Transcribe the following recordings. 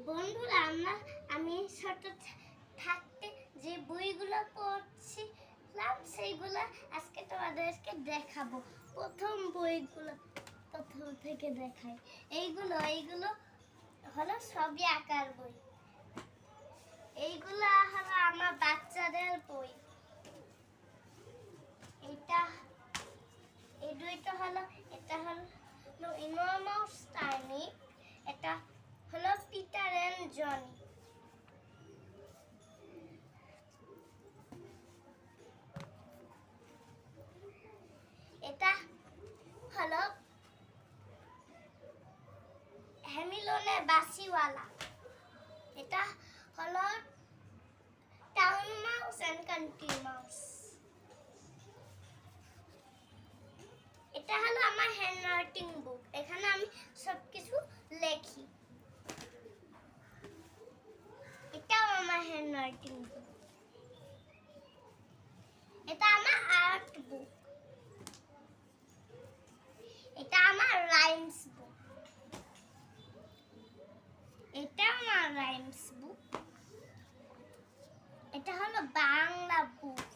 বন্ধুরা আমি ছোট থাকতে যে বইগুলো পড়ছিলাম সেইগুলো আজকে তোমাদেরকে দেখাবো। প্রথম বইগুলো প্রথম থেকে দেখাই। এইগুলো হলো ছবি আঁকার বই। এইগুলো হলো আমার বাচ্চাদের বই। এই দুইটা হলো, এটা হলো ইনর্মাস টাইনি, এটা হলো পিটার এন্ড জনি। এটা হলো হ্যামিলনের বাসিওয়ালা। এটা হলো town mouse and country mouse. এটা হলো আমার হ্যান্ডরাইটিং বুক, এখানে আমি সবকিছু লেখি। এটাও আমার হ্যান্ডরাইটিং বুক। এটা আমার আর্ট বুক। এটা আমার রাইমস বুক। এটা আমার রাইমস বুক। এটা হলো বাংলা বুক।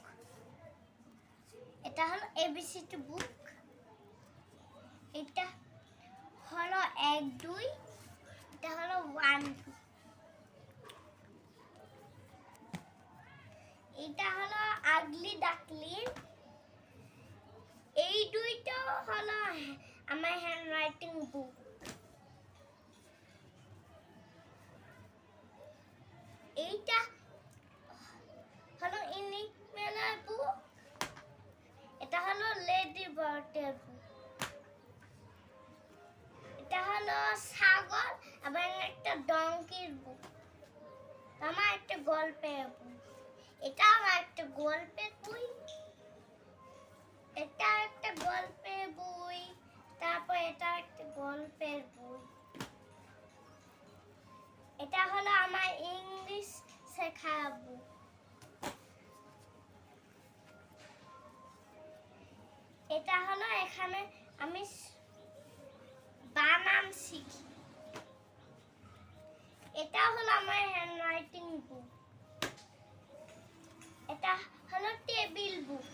এটা হলো এবিসিডি বুক। এটা হলো 1 2। এটা হলো 1 2। এটা হলো আগলি ডাকলিন। এই দুইটা হলো আমার হ্যান্ডরাইটিং বুক। এইটা হলো ইনিমেলার বুক। এটা হলো লেডি বার্ডের বুক। এটা হলো ছাগল এবং একটা ডঙ্কির বুক। আমার একটা গল্পের বই। এটা আমার একটা গল্পের বই। এটা একটা গল্পের বই। তারপর এটা একটা গল্পের বই। এটা হলো আমার ইংলিশ শেখার বুক। এটা হলো এখানে আমি বানান শিখি। এটা হলো আমার হ্যান্ডরাইটিং বুক। এটা হলো টেবিল বুক।